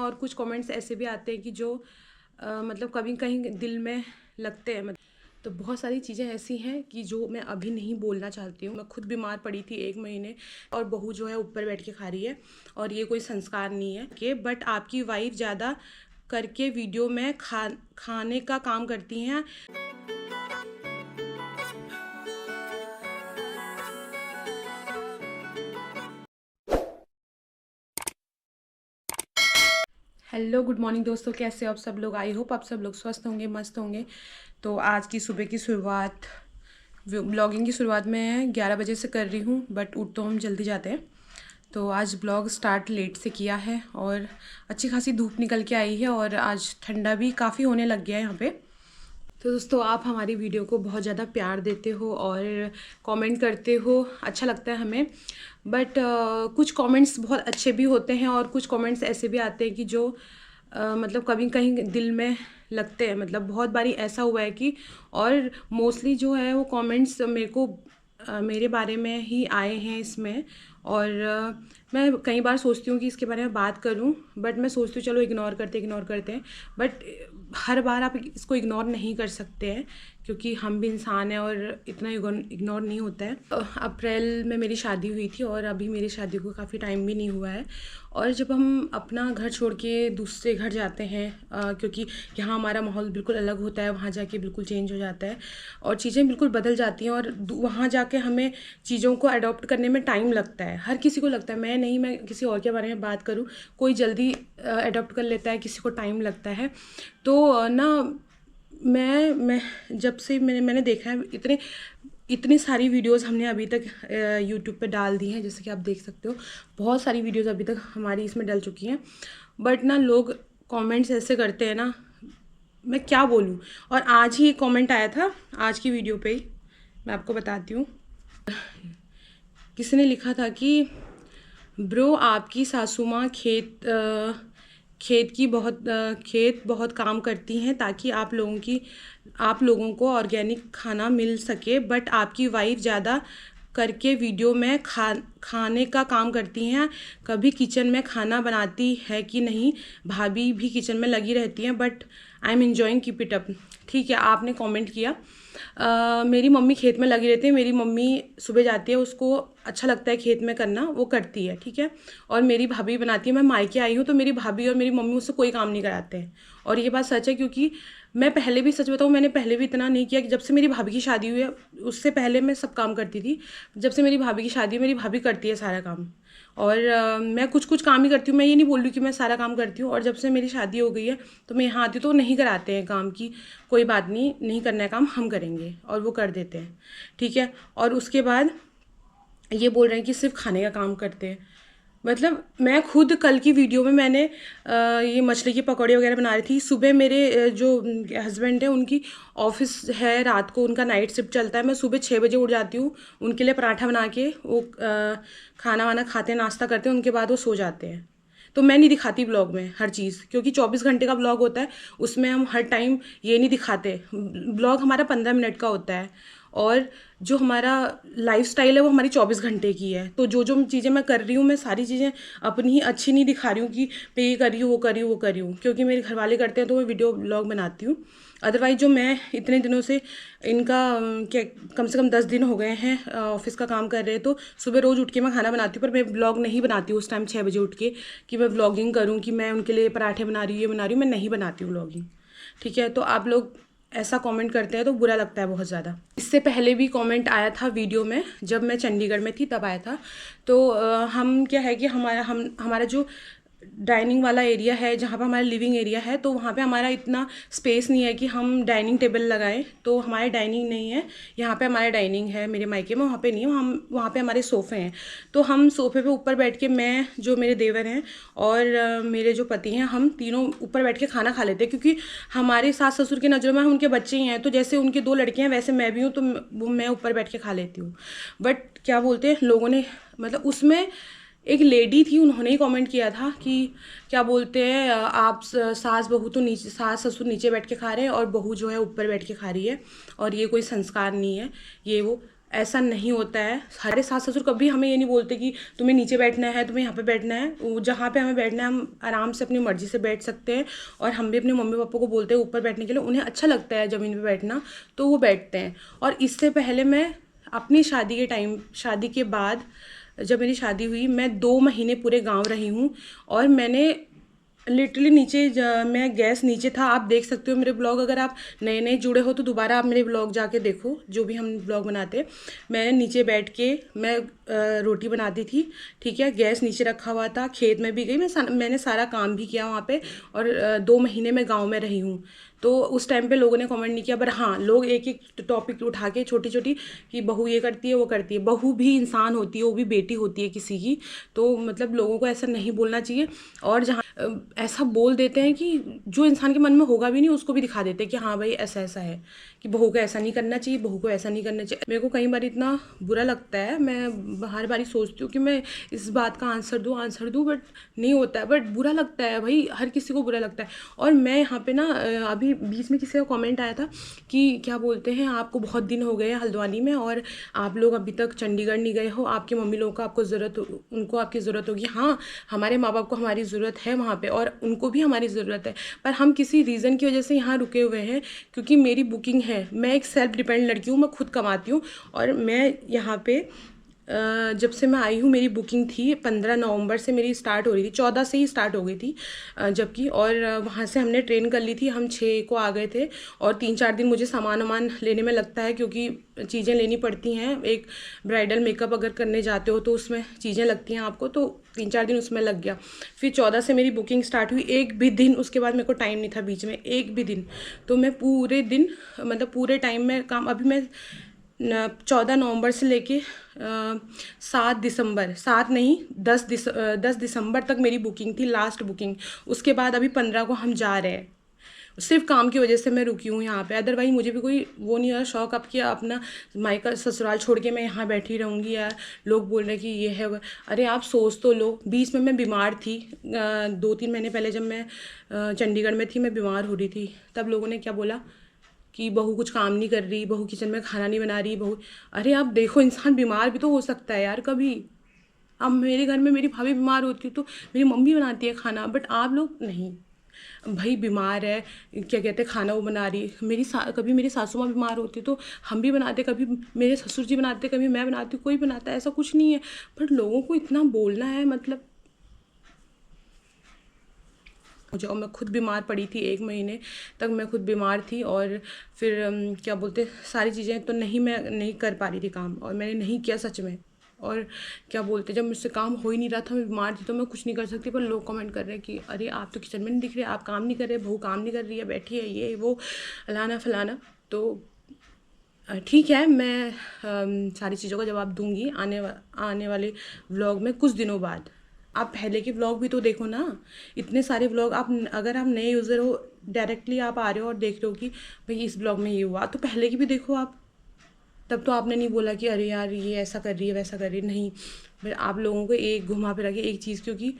और कुछ कमेंट्स ऐसे भी आते हैं कि जो मतलब कभी कहीं दिल में लगते हैं। तो बहुत सारी चीज़ें ऐसी हैं कि जो मैं अभी नहीं बोलना चाहती हूँ। मैं खुद बीमार पड़ी थी 1 महीने और बहू जो है ऊपर बैठ के खा रही है और ये कोई संस्कार नहीं है कि बट आपकी वाइफ ज़्यादा करके वीडियो में खाने का काम करती हैं। हेलो गुड मॉर्निंग दोस्तों, कैसे हो आप सब लोग। आई होप आप सब लोग स्वस्थ होंगे, मस्त होंगे। तो आज की सुबह की शुरुआत ब्लॉगिंग की शुरुआत मैं 11 बजे से कर रही हूँ, बट उठ तो हम जल्दी जाते हैं। तो आज ब्लॉग स्टार्ट लेट से किया है और अच्छी खासी धूप निकल के आई है और आज ठंडा भी काफ़ी होने लग गया है यहाँ पे। तो दोस्तों, आप हमारी वीडियो को बहुत ज़्यादा प्यार देते हो और कमेंट करते हो, अच्छा लगता है हमें। बट कुछ कमेंट्स बहुत अच्छे भी होते हैं और कुछ कमेंट्स ऐसे भी आते हैं कि जो मतलब कभी कहीं दिल में लगते हैं। मतलब बहुत बारी ऐसा हुआ है कि और मोस्टली जो है वो कमेंट्स मेरे को मेरे बारे में ही आए हैं इसमें। और मैं कई बार सोचती हूँ कि इसके बारे में बात करूँ, बट मैं सोचती हूँ चलो इग्नोर करते हैं। बट हर बार आप इसको इग्नोर नहीं कर सकते हैं क्योंकि हम भी इंसान हैं और इतना इग्नोर नहीं होता है। अप्रैल में मेरी शादी हुई थी और अभी मेरी शादी को काफ़ी टाइम भी नहीं हुआ है। और जब हम अपना घर छोड़ के दूसरे घर जाते हैं क्योंकि यहाँ हमारा माहौल बिल्कुल अलग होता है, वहाँ जाके बिल्कुल चेंज हो जाता है और चीज़ें बिल्कुल बदल जाती हैं और वहाँ जाके हमें चीज़ों को अडॉप्ट करने में टाइम लगता है। हर किसी को लगता है, मैं किसी और के बारे में बात करूँ, कोई जल्दी अडॉप्ट कर लेता है, किसी को टाइम लगता है। तो ना मैं जब से मैंने देखा है इतनी सारी वीडियोस हमने अभी तक यूट्यूब पे डाल दी हैं, जैसे कि आप देख सकते हो बहुत सारी वीडियोस अभी तक हमारी इसमें डल चुकी हैं। बट ना लोग कमेंट्स ऐसे करते हैं ना, मैं क्या बोलूँ। और आज ही एक कमेंट आया था आज की वीडियो पे ही, मैं आपको बताती हूँ। किसी ने लिखा था कि ब्रो आपकी सासू माँ खेत बहुत काम करती हैं ताकि आप लोगों को ऑर्गेनिक खाना मिल सके, बट आपकी वाइफ ज़्यादा करके वीडियो में खाने का काम करती हैं। कभी किचन में खाना बनाती है कि नहीं, भाभी भी किचन में लगी रहती हैं, but I am enjoying, keep it up. ठीक है, आपने कमेंट किया। मेरी मम्मी खेत में लगी रहती है, मेरी मम्मी सुबह जाती है, उसको अच्छा लगता है खेत में करना, वो करती है, ठीक है। और मेरी भाभी बनाती है। मैं मायके आई हूँ तो मेरी भाभी और मेरी मम्मी मुझसे कोई काम नहीं कराते हैं और ये बात सच है क्योंकि मैं पहले भी, सच बताऊँ, मैंने पहले भी इतना नहीं किया कि जब से मेरी भाभी की शादी हुई है उससे पहले मैं सब काम करती थी। जब से मेरी भाभी की शादी है मेरी भाभी करती है सारा काम और मैं कुछ काम ही करती हूँ। मैं ये नहीं बोल रही कि मैं सारा काम करती हूँ। और जब से मेरी शादी हो गई है तो मैं यहाँ आती हूँ तो नहीं कराते हैं काम की, कोई बात नहीं, नहीं करना है काम, हम करेंगे, और वो कर देते हैं, ठीक है। और उसके बाद ये बोल रहे हैं कि सिर्फ खाने का काम करते हैं। मतलब मैं खुद कल की वीडियो में मैंने ये मछली की पकौड़े वगैरह बना रही थी। सुबह मेरे जो हस्बैंड है उनकी ऑफिस है, रात को उनका नाइट शिफ्ट चलता है। मैं सुबह 6 बजे उठ जाती हूँ, उनके लिए पराठा बना के वो खाना वाना खाते हैं, नाश्ता करते हैं, उनके बाद वो सो जाते हैं। तो मैं नहीं दिखाती ब्लॉग में हर चीज़, क्योंकि 24 घंटे का ब्लॉग होता है, उसमें हम हर टाइम ये नहीं दिखाते। ब्लॉग हमारा 15 मिनट का होता है और जो हमारा लाइफस्टाइल है वो हमारी 24 घंटे की है। तो जो जो चीज़ें मैं कर रही हूँ, मैं सारी चीज़ें अपनी ही अच्छी नहीं दिखा रही हूँ कि मैं ये कर रही हूँ, वो कर रही हूँ, क्योंकि मेरे घर वाले करते हैं तो मैं वीडियो ब्लॉग बनाती हूँ। अदरवाइज जो मैं इतने दिनों से इनका क्या, कम से कम 10 दिन हो गए हैं ऑफिस का काम कर रहे हैं, तो सुबह रोज़ उठ के मैं खाना बनाती हूँ, पर मैं ब्लॉग नहीं बनाती हूँ उस टाइम 6 बजे उठ के कि मैं ब्लॉगिंग करूँ कि मैं उनके लिए पराठे बना रही हूँ, ये बना रही हूँ, मैं नहीं बनाती हूँ ब्लॉगिंग, ठीक है। तो आप लोग ऐसा कमेंट करते हैं तो बुरा लगता है बहुत ज़्यादा। इससे पहले भी कमेंट आया था वीडियो में, जब मैं चंडीगढ़ में थी तब आया था। तो हम क्या है कि हमारा जो डाइनिंग वाला एरिया है, जहाँ पर हमारा लिविंग एरिया है, तो वहाँ पे हमारा इतना स्पेस नहीं है कि हम डाइनिंग टेबल लगाएं। तो हमारे डाइनिंग नहीं है, यहाँ पे हमारा डाइनिंग है मेरे मायके में, वहाँ पे नहीं है। हम वहाँ पे हमारे सोफ़े हैं, तो हम सोफ़े पे ऊपर बैठ के, मैं, जो मेरे देवर हैं और मेरे जो पति हैं, हम तीनों ऊपर बैठ के खाना खा लेते हैं। क्योंकि हमारे सास ससुर की नज़रों में हम उनके बच्चे ही हैं, तो जैसे उनके 2 लड़के हैं वैसे मैं भी हूँ, तो मैं ऊपर बैठ के खा लेती हूँ। बट क्या बोलते हैं लोगों ने, मतलब उसमें एक लेडी थी, उन्होंने ही कमेंट किया था कि क्या बोलते हैं आप सास बहू तो नीचे, सास ससुर नीचे बैठ के खा रहे हैं और बहू जो है ऊपर बैठ के खा रही है और ये कोई संस्कार नहीं है, ये वो। ऐसा नहीं होता है। हमारे सास ससुर कभी हमें ये नहीं बोलते कि तुम्हें नीचे बैठना है, तुम्हें यहाँ पे बैठना है। जहाँ पे हमें बैठना है हम आराम से अपनी मर्जी से बैठ सकते हैं। और हम भी अपने मम्मी पापा को बोलते हैं ऊपर बैठने के लिए, उन्हें अच्छा लगता है ज़मीन पे बैठना तो वो बैठते हैं। और इससे पहले मैं अपनी शादी के बाद जब मेरी शादी हुई, मैं 2 महीने पूरे गाँव रही हूँ। और मैंने लिटरली मैं गैस नीचे था। आप देख सकते हो मेरे ब्लॉग, अगर आप नए नए जुड़े हो तो दोबारा आप मेरे ब्लॉग जाके देखो, जो भी हम ब्लॉग बनाते। मैं नीचे बैठ के मैं रोटी बनाती थी, ठीक है। गैस नीचे रखा हुआ था, खेत में भी गई मैंने सारा काम भी किया वहाँ पे। और 2 महीने मैं गाँव में रही हूँ। तो उस टाइम पे लोगों ने कमेंट नहीं किया, पर हाँ लोग एक एक टॉपिक उठा के छोटी छोटी कि बहू ये करती है वो करती है। बहू भी इंसान होती है, वो भी बेटी होती है किसी की। तो मतलब लोगों को ऐसा नहीं बोलना चाहिए। और जहाँ ऐसा बोल देते हैं कि जो इंसान के मन में होगा भी नहीं उसको भी दिखा देते हैं कि हाँ भाई ऐसा ऐसा है, कि बहू को ऐसा नहीं करना चाहिए, बहू को ऐसा नहीं करना चाहिए। मेरे को कई बार इतना बुरा लगता है, मैं हर बारी सोचती हूँ कि मैं इस बात का आंसर दूँ, बट नहीं होता है। बट बुरा लगता है भाई, हर किसी को बुरा लगता है। और मैं यहाँ पे ना अभी बीच में किसी का कमेंट आया था कि क्या बोलते हैं, आपको बहुत दिन हो गए हल्द्वानी में और आप लोग अभी तक चंडीगढ़ नहीं गए हो, आपके मम्मी लोगों को उनको आपकी ज़रूरत होगी। हाँ, हमारे माँ बाप को हमारी ज़रूरत है वहाँ पे, और उनको भी हमारी ज़रूरत है। पर हम किसी रीज़न की वजह से यहाँ रुके हुए हैं, क्योंकि मेरी बुकिंग है। मैं एक सेल्फ डिपेंड लड़की हूँ, मैं खुद कमाती हूँ। और मैं यहाँ पे जब से मैं आई हूँ, मेरी बुकिंग थी 15 नवंबर से मेरी स्टार्ट हो रही थी, 14 से ही स्टार्ट हो गई थी जबकि। और वहाँ से हमने ट्रेन कर ली थी, हम 6 को आ गए थे। और 3-4 दिन मुझे सामान वामान लेने में लगता है, क्योंकि चीज़ें लेनी पड़ती हैं। एक ब्राइडल मेकअप अगर करने जाते हो तो उसमें चीज़ें लगती हैं आपको, तो 3-4 दिन उसमें लग गया। फिर 14 से मेरी बुकिंग स्टार्ट हुई, एक भी दिन उसके बाद मेरे को टाइम नहीं था बीच में, एक भी दिन। तो मैं पूरे दिन मतलब पूरे टाइम में काम, अभी मैं 14 नवंबर से लेके 10 दिसंबर तक मेरी बुकिंग थी, लास्ट बुकिंग। उसके बाद अभी 15 को हम जा रहे हैं। सिर्फ काम की वजह से मैं रुकी हूँ यहाँ पे, अदरवाइज मुझे भी कोई वो नहीं है शौक अब कि अपना मायका ससुराल छोड़ के मैं यहाँ बैठी रहूँगी, या लोग बोल रहे कि ये है वो। अरे आप सोच तो लो, बीच में मैं बीमार थी 2-3 महीने पहले, जब मैं चंडीगढ़ में थी, मैं बीमार हो रही थी। तब लोगों ने क्या बोला कि बहू कुछ काम नहीं कर रही, बहू किचन में खाना नहीं बना रही, बहू। अरे आप देखो, इंसान बीमार भी तो हो सकता है यार कभी। अब मेरे घर में मेरी भाभी बीमार होती है तो मेरी मम्मी बनाती है खाना, बट आप लोग नहीं। भाई बीमार है, क्या कहते हैं, खाना वो बना रही। कभी मेरी सासू माँ बीमार होती तो हम भी बनाते, कभी मेरे ससुर जी बनाते, कभी मैं बनाती, कोई बनाता है, ऐसा कुछ नहीं है। बट लोगों को इतना बोलना है, मतलब जाओ। मैं खुद बीमार पड़ी थी, 1 महीने तक मैं खुद बीमार थी। और फिर क्या बोलते, सारी चीज़ें तो मैं नहीं कर पा रही थी काम, और मैंने नहीं किया सच में। और क्या बोलते, जब मुझसे काम हो ही नहीं रहा था, मैं बीमार थी, तो मैं कुछ नहीं कर सकती। पर लोग कमेंट कर रहे हैं कि अरे आप तो किचन में नहीं दिख रहे, आप काम नहीं कर रहे, बहू काम नहीं कर रही है, बैठी है, ये वो फलाना फलाना। तो ठीक है, मैं सारी चीज़ों का जवाब दूंगी आने वाले व्लॉग में कुछ दिनों बाद। आप पहले के व्लॉग भी तो देखो ना, इतने सारे व्लॉग। अगर आप नए यूज़र हो, डायरेक्टली आप आ रहे हो और देख रहे हो कि भाई इस ब्लॉग में ये हुआ, तो पहले की भी देखो आप। तब तो आपने नहीं बोला कि अरे यार ये ऐसा कर रही है, वैसा कर रही है, नहीं। फिर आप लोगों को एक घुमा फिरा के एक चीज़, क्योंकि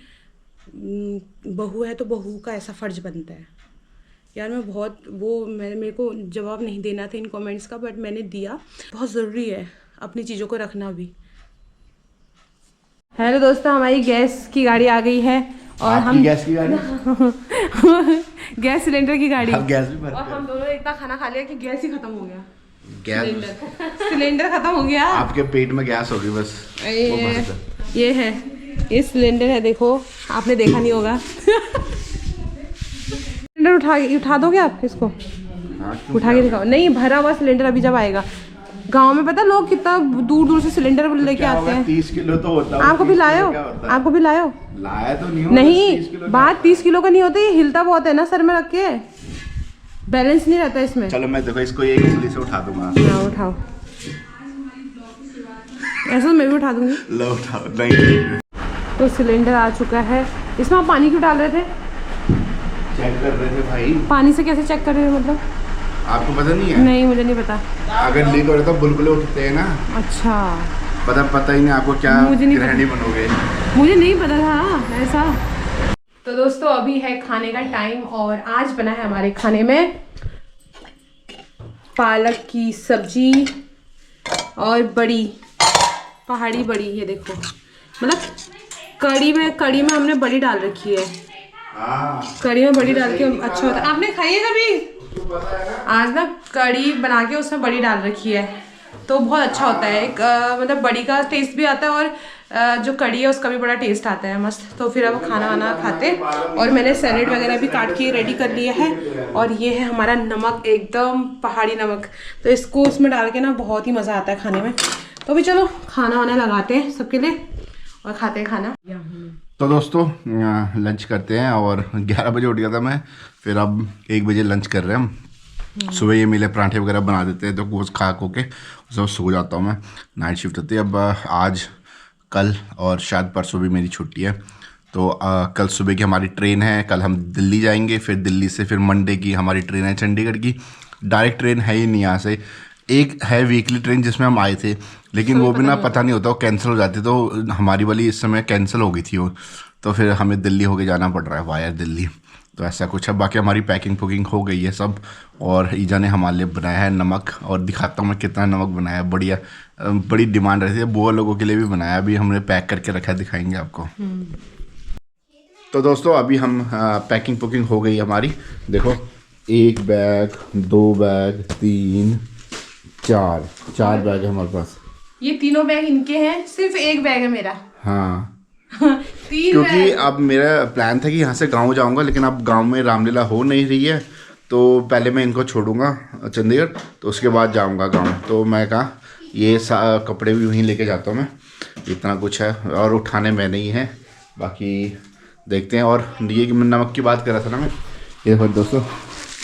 बहू है तो बहू का ऐसा फ़र्ज बनता है यार। मैं बहुत मेरे को जवाब नहीं देना था इन कमेंट्स का, बट मैंने दिया। बहुत ज़रूरी है अपनी चीज़ों को रखना भी। हेलो दोस्तों, हमारी गैस की गाड़ी आ गई है, और हम गैस की गाड़ी गैस सिलेंडर की गाड़ी। अब गैस भी भरते और हम दोनों इतना खाना खा लिया कि गैस ही खत्म हो गया। गैस सिलेंडर खत्म हो गया। आपके पेट में गैस होगी बस। ये है, ये सिलेंडर है, देखो आपने देखा नहीं होगा। सिलेंडर उठा दोगे आप इसको? उठा के दिखाओ। नहीं, भरा हुआ सिलेंडर अभी जब आएगा। गांव में पता लोग कितना दूर दूर से सिलेंडर लेके आते हैं। 30 किलो तो होता है। आपको भी लायो? आपको भी लायो? लाया तो नहीं। नहीं, बात 30 किलो का नहीं होता, ये हिलता बहुत है ना सर में रख के, बैलेंस नहीं रहता इसमें। चलो मैं देखो इसको एक उंगली से उठा दूंगा। हाँ उठाओ, ऐसा तो मैं भी उठा दूंगी। लो उठाओ। नहीं तो सिलेंडर आ चुका है। इसमें आप पानी क्यों डाल रहे थे? चेक कर रहे थे भाई। पानी से कैसे चेक कर रहे थे मतलब? आपको पता नहीं है? नहीं, मुझे नहीं पता। अगर लीक हो रहा तो बुलबुले उठते हैं ना। अच्छा, पता ही नहीं आपको, क्या गृहिणी बनोगे। मुझे नहीं पता था ऐसा। तो दोस्तों अभी है खाने का टाइम, और आज बना है हमारे खाने में पालक की सब्जी और बड़ी पहाड़ी बड़ी, ये देखो, मतलब कड़ी में हमने बड़ी डाल रखी है। कड़ी में बड़ी डाल के अच्छा होता है। आपने खाई है कभी? आज ना कड़ी बना के उसमें बड़ी डाल रखी है तो बहुत अच्छा होता है। एक मतलब बड़ी का टेस्ट भी आता है और जो कड़ी है उसका भी बड़ा टेस्ट आता है मस्त। तो फिर अब खाना वाना खाते, और मैंने सैलेड वगैरह भी काट के रेडी कर लिया है। और ये है हमारा नमक, एकदम पहाड़ी नमक, तो इसको इसमें डाल के ना बहुत ही मज़ा आता है खाने में। तो भी चलो खाना वाना लगाते हैं सबके लिए और खाते हैं खाना। तो दोस्तों लंच करते हैं, और 11 बजे उठ गया था मैं, फिर अब 1 बजे लंच कर रहे हैं हम। सुबह ये मिले पराठे वगैरह बना देते हैं तो कुछ खा के सब सो जाता हूँ मैं। नाइट शिफ्ट होती है। अब आज कल और शायद परसों भी मेरी छुट्टी है, तो कल सुबह की हमारी ट्रेन है। कल हम दिल्ली जाएंगे, फिर दिल्ली से फिर मंडे की हमारी ट्रेन है चंडीगढ़ की। डायरेक्ट ट्रेन है ही नहीं यहाँ से। एक है वीकली ट्रेन जिसमें हम आए थे, लेकिन वो भी ना पता नहीं होता, वो कैंसिल हो जाती, तो हमारी वाली इस समय कैंसिल हो गई थी वो, तो फिर हमें दिल्ली होके जाना पड़ रहा है वाया दिल्ली। तो ऐसा कुछ है। बाकी हमारी पैकिंग पुकिंग हो गई है सब, और ईजा ने हमारे लिए बनाया है नमक, और दिखाता हूँ मैं कितना नमक बनाया है। बढ़िया, बड़ी डिमांड रहती है, बुआ लोगों के लिए भी बनाया, अभी हमने पैक करके रखा है, दिखाएंगे आपको। तो दोस्तों अभी हम पैकिंग पुकिंग हो गई हमारी। देखो 1 बैग, 2 बैग, 3, 4 बैग है हमारे पास। ये तीनों बैग इनके हैं, सिर्फ 1 बैग है मेरा। हाँ 3 क्योंकि अब मेरा प्लान था कि यहाँ से गांव जाऊँगा, लेकिन अब गांव में रामलीला हो नहीं रही है, तो पहले मैं इनको छोड़ूंगा चंडीगढ़, तो उसके बाद जाऊँगा गांव। तो मैं कहा ये कपड़े भी वहीं लेके जाता हूँ मैं, इतना कुछ है, और उठाने में नहीं है, बाकी देखते हैं। और ये कि मैं नमक की बात कर रहा था ना मैं, ये देखो दोस्तों,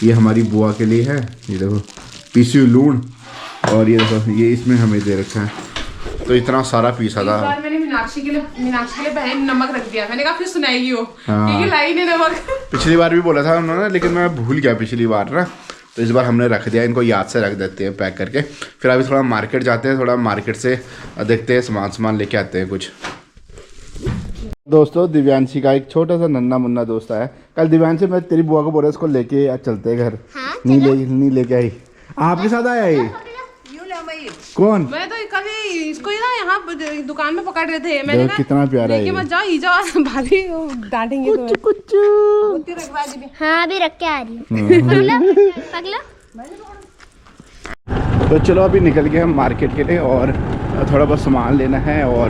ये हमारी बुआ के लिए है, ये देखो पीसी हुई लूण, और ये देखो ये इसमें हमें दे रखा है। तो इतना सारा पीसा था। मैंने मीनाक्षी के लिए बहन नमक रख दिया, मैंने कहा फिर सुनाएगी वो, क्योंकि लाई नहीं नमक। पिछली बार भी बोला था उन्होंने, लेकिन मैं भूल गया पिछली बार ना, तो इस बार हमने रख दिया, इनको याद से रख देते हैं पैक करके। फिर अभी थोड़ा मार्केट जाते हैं, थोड़ा मार्केट से देखते हैं, सामान लेके आते हैं कुछ। दोस्तों दिव्यांशी का एक छोटा सा नन्ना मुन्ना दोस्त आया। कल दिव्यांशी मैं तेरी बुआ को बोला इसको लेके चलते हैं घर। हाँ, नहीं लेके आई, आपके साथ आया ये? कौन? मैं तो कल इसको ही ना यहाँ दुकान में पकड़ रहे थे, मैंने कहा कितना प्यारा है, मत जाओ, ईजा भाभी डांटेंगे तुम्हें। कुछ हाँ अभी रख के आ रही हूँ। पगला तो चलो अभी निकल गए हम मार्केट के लिए, और थोड़ा बहुत सामान लेना है, और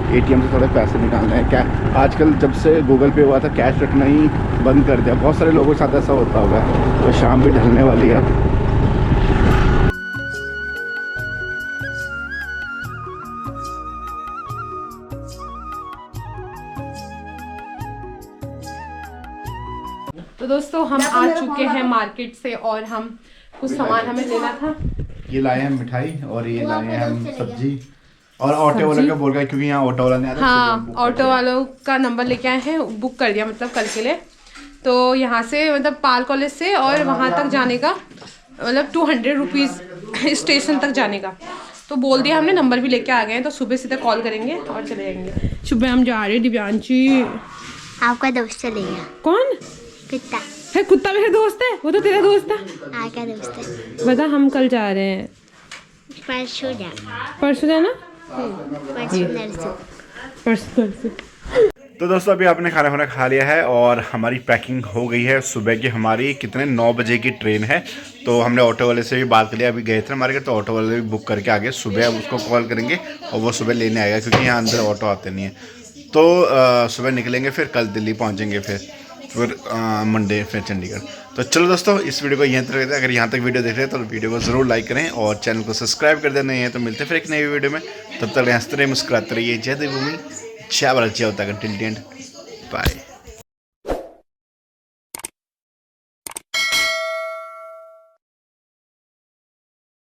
ATM से थोड़े पैसे निकालना है। क्या आजकल जब से गूगल पे हुआ था, कैश रखना ही बंद कर दिया। बहुत सारे लोगों के साथ ऐसा होता होगा। तो शाम भी ढलने वाली है। तो दोस्तों हम आ चुके हैं मार्केट से, और हम कुछ सामान हमें लेना था। ये लाए हैं मिठाई, और ये लाए हैं हम सब्जी, और ऑटो वाले का बोल रहा है क्योंकि यहाँ ऑटो वाला नहीं आता। हाँ ऑटो वालों का नंबर लेके आए हैं, बुक कर दिया मतलब कल के लिए। तो यहाँ से मतलब पाल कॉलेज से और वहाँ तक जाने का मतलब 200 रुपीज़ स्टेशन तक जाने का। तो बोल दिया हमने, नंबर भी लेके आ गए हैं, तो सुबह सीधे कॉल करेंगे और चले जाएंगे। सुबह हम जा रहे हैं। दिव्यांशी आपका दोस्त चलेगा। कौन? कुत्ता है, कुत्ता मेरा दोस्त है, वो तो तेरा दोस्त था। आपका दोस्त है। बता हम कल जा रहे हैं, परसों जाना। परसों जाना, परसों। तो दोस्तों अभी आपने खाना वाना खा लिया है, और हमारी पैकिंग हो गई है। सुबह की हमारी 9 बजे की ट्रेन है, तो हमने ऑटो वाले से भी बात कर लिया। अभी गए थे मार्केट, तो ऑटो वाले भी बुक करके आ गए। सुबह अब उसको कॉल करेंगे और वो सुबह लेने आएगा, क्योंकि यहाँ अंदर ऑटो आते नहीं है। तो सुबह निकलेंगे, फिर कल दिल्ली पहुँचेंगे, फिर मंडे फिर चंडीगढ़। तो चलो दोस्तों इस वीडियो को यहीं तक रखते हैं। अगर यहाँ तक वीडियो देख रहे हैं तो वीडियो को ज़रूर लाइक करें, और चैनल को सब्सक्राइब कर देना है। तो मिलते हैं फिर एक नई वीडियो में, तब तक हंसते रहिए, मुस्कुराते रहिए। जय देवभूमि, जय भारत, जय Uttarakhand. Till the end, bye.